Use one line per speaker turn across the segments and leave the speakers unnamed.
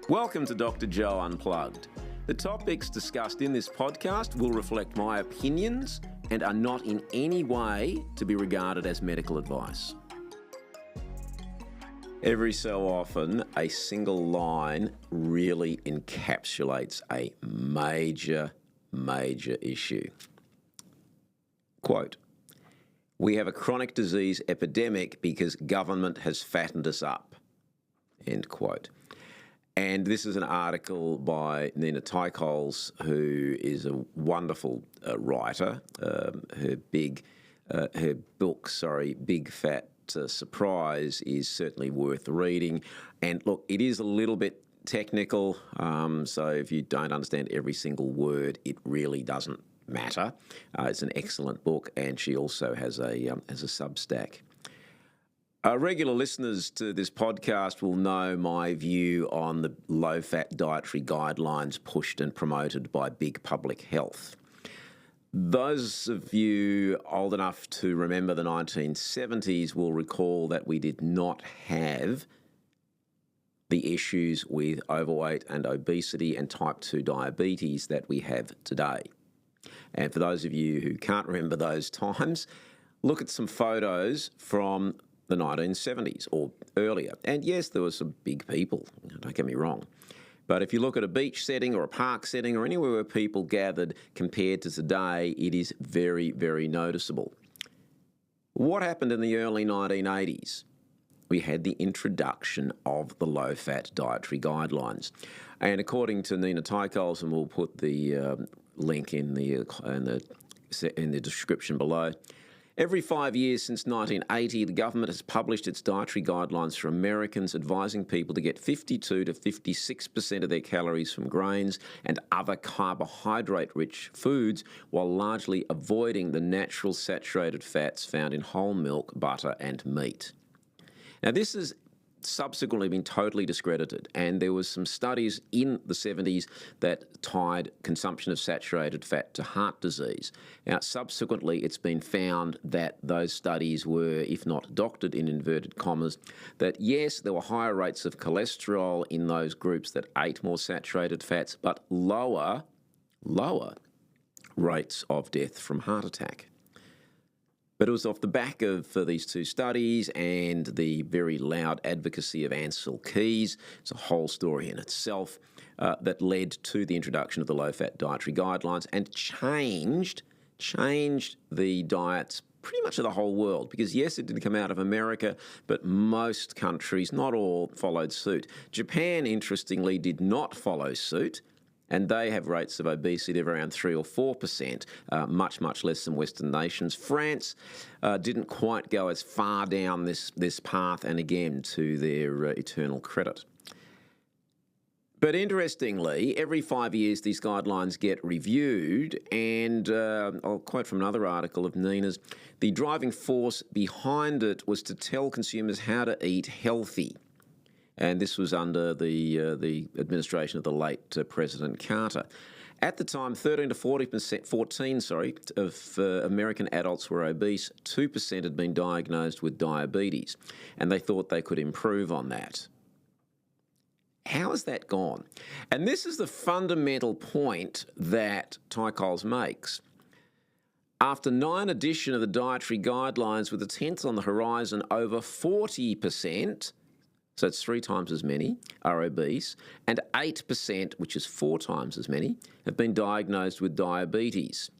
Welcome to Dr Joe Unplugged. The topics discussed in this podcast will reflect my opinions and are not in any way to be regarded as medical advice. Every so often, a single line really encapsulates a major issue. Quote, "We have a chronic disease epidemic because government has fattened us up." End quote. And this is an article by Nina Teicholz, who is a wonderful writer. Her book, Big Fat Surprise, is certainly worth reading. And look, it is a little bit technical, so if you don't understand every single word, it really doesn't matter. It's an excellent book, and she also has a Substack. Regular listeners to this podcast will know my view on the low-fat dietary guidelines pushed and promoted by big public health. Those of you old enough to remember the 1970s will recall that we did not have the issues with overweight and obesity and type 2 diabetes that we have today. And for those of you who can't remember those times, look at some photos from the 1970s or earlier. And yes, there were some big people, don't get me wrong. But if you look at a beach setting or a park setting or anywhere where people gathered compared to today, it is very, very noticeable. What happened in the early 1980s? We had the introduction of the low-fat dietary guidelines. And according to Nina Teicholz, and we'll put the link in the description below, every 5 years since 1980, the government has published its dietary guidelines for Americans, advising people to get 52 to 56% of their calories from grains and other carbohydrate-rich foods, while largely avoiding the natural saturated fats found in whole milk, butter, and meat. Now, this has subsequently been totally discredited, and there was some studies in the 70s that tied consumption of saturated fat to heart disease. Now, subsequently, it's been found that those studies were, if not doctored in inverted commas, that yes, there were higher rates of cholesterol in those groups that ate more saturated fats, but lower rates of death from heart attack. But it was off the back of these two studies and the very loud advocacy of Ancel Keys, it's a whole story in itself, that led to the introduction of the low-fat dietary guidelines and changed the diets pretty much of the whole world. Because yes, it did come out of America, but most countries, not all, followed suit. Japan, interestingly, did not follow suit. And they have rates of obesity of around 3 or 4%, much less than Western nations. France didn't quite go as far down this path, and again, to their eternal credit. But interestingly, every 5 years these guidelines get reviewed, and I'll quote from another article of Nina's, the driving force behind it was to tell consumers how to eat healthy. And this was under the administration of the late President Carter. At the time, 14% of American adults were obese. 2% had been diagnosed with diabetes, and they thought they could improve on that. How has that gone? And this is the fundamental point that Teicholz makes. After 9 edition of the dietary guidelines, with the 10th on the horizon, over 40%, so it's 3 times as many, are obese, and 8%, which is 4 times as many, have been diagnosed with diabetes.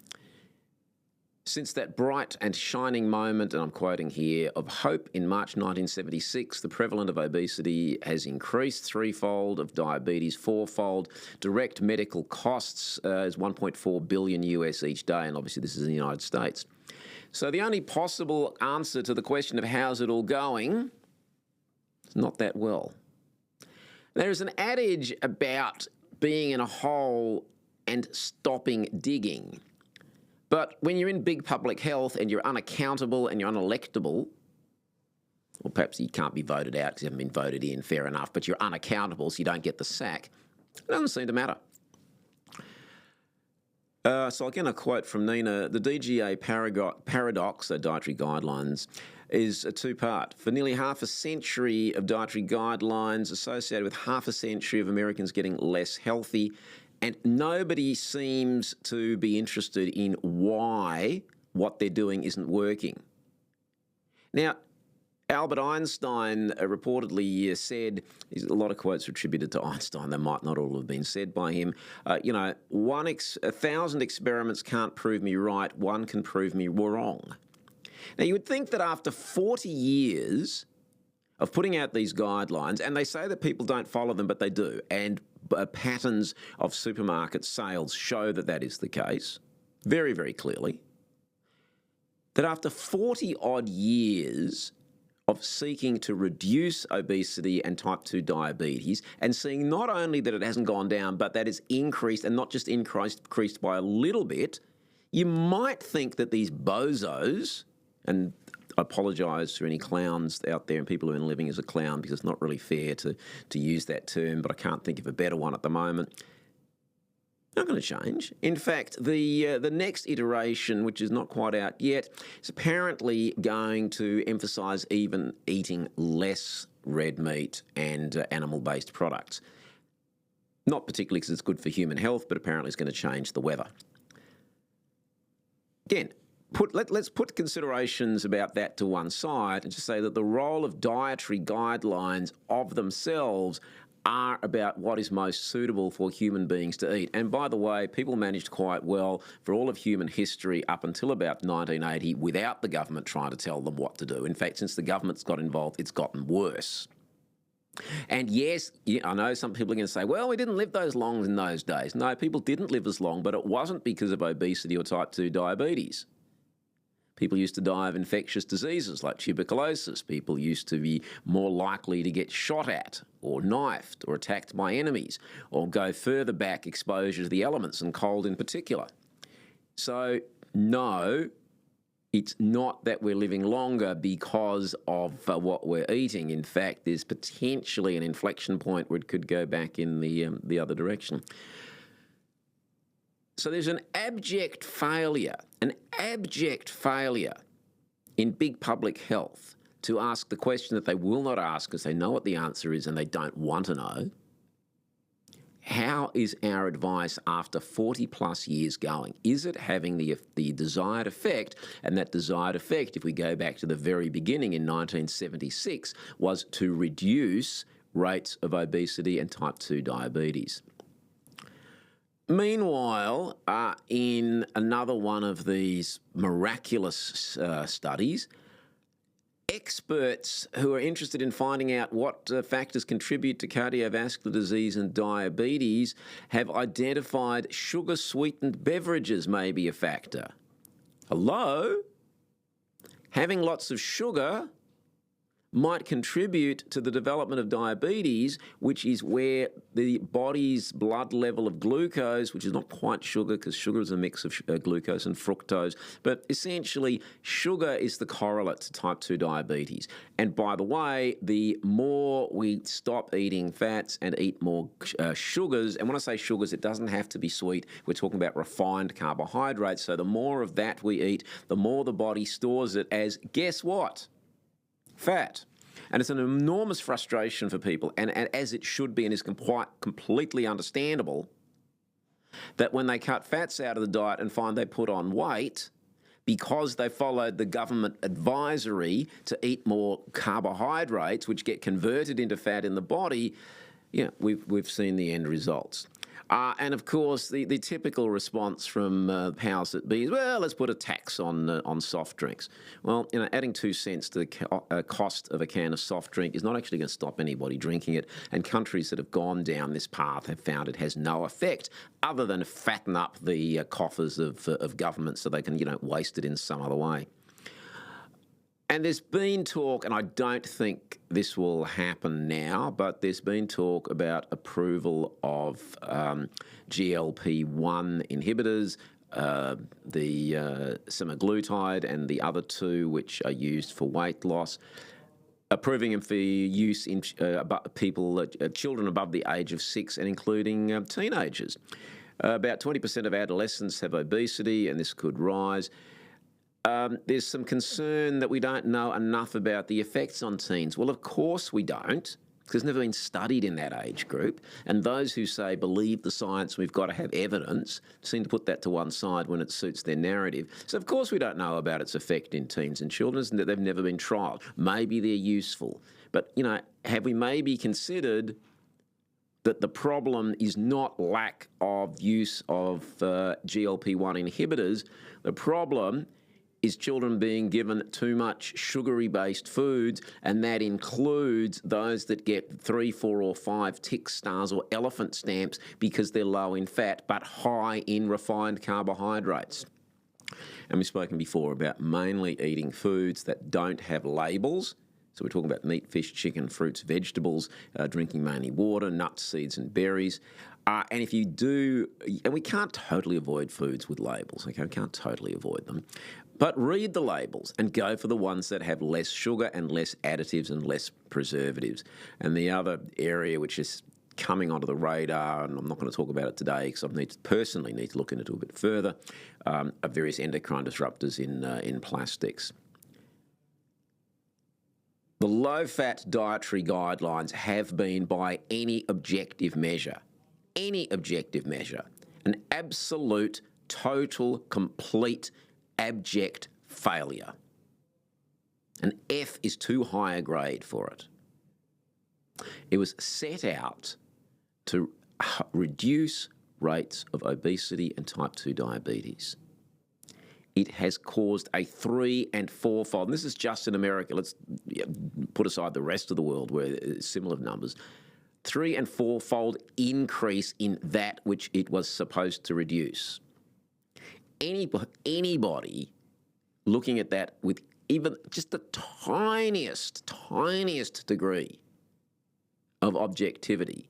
Since that bright and shining moment, and I'm quoting here, of hope in March 1976, the prevalence of obesity has increased 3-fold, of diabetes 4-fold. Direct medical costs is $1.4 billion US each day, and obviously this is in the United States. So the only possible answer to the question of how's it all going, not that well. There is an adage about being in a hole and stopping digging. But when you're in big public health and you're unaccountable and you're unelectable, or perhaps you can't be voted out because you haven't been voted in, fair enough, but you're unaccountable so you don't get the sack, it doesn't seem to matter. So again, a quote from Nina, the DGA paradox, so dietary guidelines, is a two-part. For nearly half a century of dietary guidelines associated with half a century of Americans getting less healthy, and nobody seems to be interested in why what they're doing isn't working. Now, Albert Einstein reportedly said, a lot of quotes are attributed to Einstein, they might not all have been said by him, 1,000 experiments can't prove me right, one can prove me wrong. Now, you would think that after 40 years of putting out these guidelines, and they say that people don't follow them, but they do, and patterns of supermarket sales show that that is the case, very, very clearly, that after 40-odd years of seeking to reduce obesity and type 2 diabetes and seeing not only that it hasn't gone down, but that it's increased, and not just increased by a little bit, you might think that these bozos, and I apologise to any clowns out there and people who are living as a clown because it's not really fair to use that term, but I can't think of a better one at the moment. Not going to change. In fact, the next iteration, which is not quite out yet, is apparently going to emphasise even eating less red meat and animal-based products. Not particularly because it's good for human health, but apparently it's going to change the weather. Again, let's put considerations about that to one side and just say that the role of dietary guidelines of themselves are about what is most suitable for human beings to eat. And by the way, people managed quite well for all of human history up until about 1980 without the government trying to tell them what to do. In fact, since the government's got involved, it's gotten worse. And yes, I know some people are going to say, well, we didn't live those long in those days. No, people didn't live as long, but it wasn't because of obesity or type 2 diabetes. People used to die of infectious diseases like tuberculosis. People used to be more likely to get shot at or knifed or attacked by enemies, or go further back, exposure to the elements and cold in particular. So no, it's not that we're living longer because of what we're eating. In fact, there's potentially an inflection point where it could go back in the other direction. So there's an abject failure in big public health to ask the question that they will not ask because they know what the answer is and they don't want to know. How is our advice after 40 plus years going? Is it having the desired effect? And that desired effect, if we go back to the very beginning in 1976, was to reduce rates of obesity and type 2 diabetes. Meanwhile, in another one of these miraculous studies, experts who are interested in finding out what factors contribute to cardiovascular disease and diabetes have identified sugar-sweetened beverages may be a factor. Hello? Having lots of sugar might contribute to the development of diabetes, which is where the body's blood level of glucose, which is not quite sugar because sugar is a mix of glucose and fructose, but essentially sugar is the correlate to type 2 diabetes. And by the way, the more we stop eating fats and eat more sugars, and when I say sugars, it doesn't have to be sweet, we're talking about refined carbohydrates, so the more of that we eat, the more the body stores it as, guess what? Fat. And it's an enormous frustration for people, and as it should be and is completely understandable, that when they cut fats out of the diet and find they put on weight because they followed the government advisory to eat more carbohydrates, which get converted into fat in the body, we've seen the end results. And of course, the typical response from powers that be is, well, let's put a tax on soft drinks. Well, adding 2 cents to the cost of a can of soft drink is not actually going to stop anybody drinking it. And countries that have gone down this path have found it has no effect other than fatten up the coffers of government so they can, waste it in some other way. And there's been talk, and I don't think this will happen now, but there's been talk about approval of GLP-1 inhibitors, the semaglutide and the other two which are used for weight loss, approving them for use in children above the age of 6 and including teenagers. About 20% of adolescents have obesity, and this could rise. there's some concern that we don't know enough about the effects on teens. Well, of course we don't, because it's never been studied in that age group. And those who say believe the science, we've got to have evidence, seem to put that to one side when it suits their narrative. So of course we don't know about its effect in teens and children, and that they've never been trialled. Maybe they're useful. But, have we maybe considered that the problem is not lack of use of GLP-1 inhibitors? The problem is children being given too much sugary-based foods, and that includes those that get 3, 4 or 5 tick stars or elephant stamps because they're low in fat but high in refined carbohydrates. And we've spoken before about mainly eating foods that don't have labels. So we're talking about meat, fish, chicken, fruits, vegetables, drinking mainly water, nuts, seeds and berries. And if you do, and we can't totally avoid foods with labels, okay? We can't totally avoid them. But read the labels and go for the ones that have less sugar and less additives and less preservatives. And the other area which is coming onto the radar, and I'm not going to talk about it today because I personally need to look into it a bit further, are various endocrine disruptors in plastics. The low-fat dietary guidelines have been, by any objective measure, an absolute, total, complete, abject failure. An F is too high a grade for it. It was set out to reduce rates of obesity and type 2 diabetes. It has caused a 3- and 4-fold, and this is just in America, let's put aside the rest of the world where it's similar numbers, 3- and 4-fold increase in that which it was supposed to reduce. Anybody looking at that with even just the tiniest degree of objectivity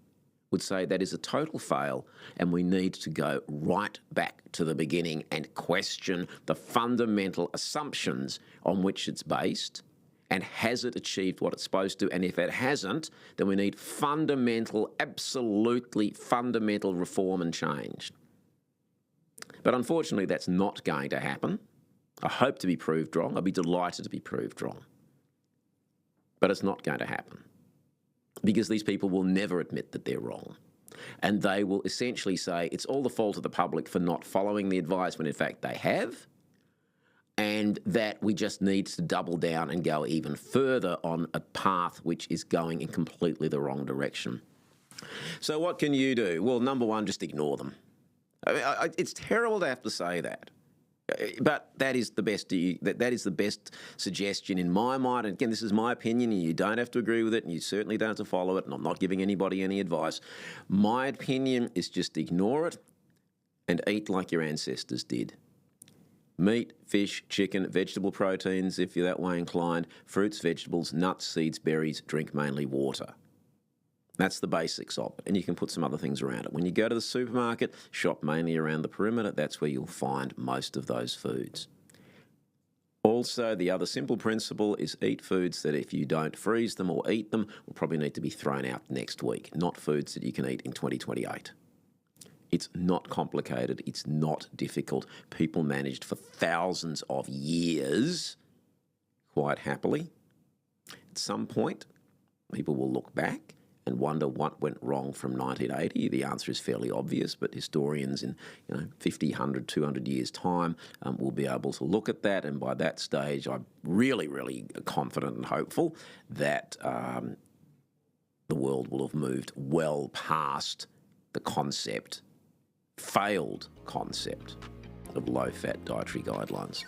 would say that is a total fail, and we need to go right back to the beginning and question the fundamental assumptions on which it's based, and has it achieved what it's supposed to? And if it hasn't, then we need absolutely fundamental reform and change. But unfortunately, that's not going to happen. I hope to be proved wrong. I'll be delighted to be proved wrong. But it's not going to happen, because these people will never admit that they're wrong. And they will essentially say it's all the fault of the public for not following the advice, when in fact they have, and that we just need to double down and go even further on a path which is going in completely the wrong direction. So what can you do? Well, number one, just ignore them. I mean, it's terrible to have to say that. But that is the best suggestion in my mind. And again, this is my opinion, and you don't have to agree with it, and you certainly don't have to follow it, and I'm not giving anybody any advice. My opinion is just ignore it and eat like your ancestors did. Meat, fish, chicken, vegetable proteins, if you're that way inclined, fruits, vegetables, nuts, seeds, berries, drink mainly water. That's the basics of it, and you can put some other things around it. When you go to the supermarket, shop mainly around the perimeter. That's where you'll find most of those foods. Also, the other simple principle is eat foods that if you don't freeze them or eat them, will probably need to be thrown out next week, not foods that you can eat in 2028. It's not complicated. It's not difficult. People managed for thousands of years quite happily. At some point, people will look back and wonder what went wrong from 1980. The answer is fairly obvious, but historians in 50, 100, 200 years' time will be able to look at that, and by that stage I'm really, really confident and hopeful that the world will have moved well past the failed concept of low-fat dietary guidelines.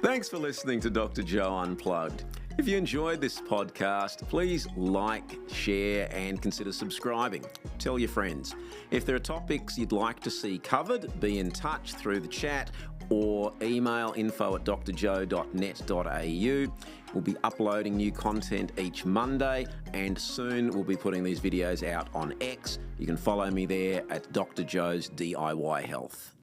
Thanks for listening to Dr. Joe Unplugged. If you enjoyed this podcast, please like, share, and consider subscribing. Tell your friends. If there are topics you'd like to see covered, be in touch through the chat or email info@drjoe.net.au. We'll be uploading new content each Monday, and soon we'll be putting these videos out on X. You can follow me there at Dr. Joe's DIY Health.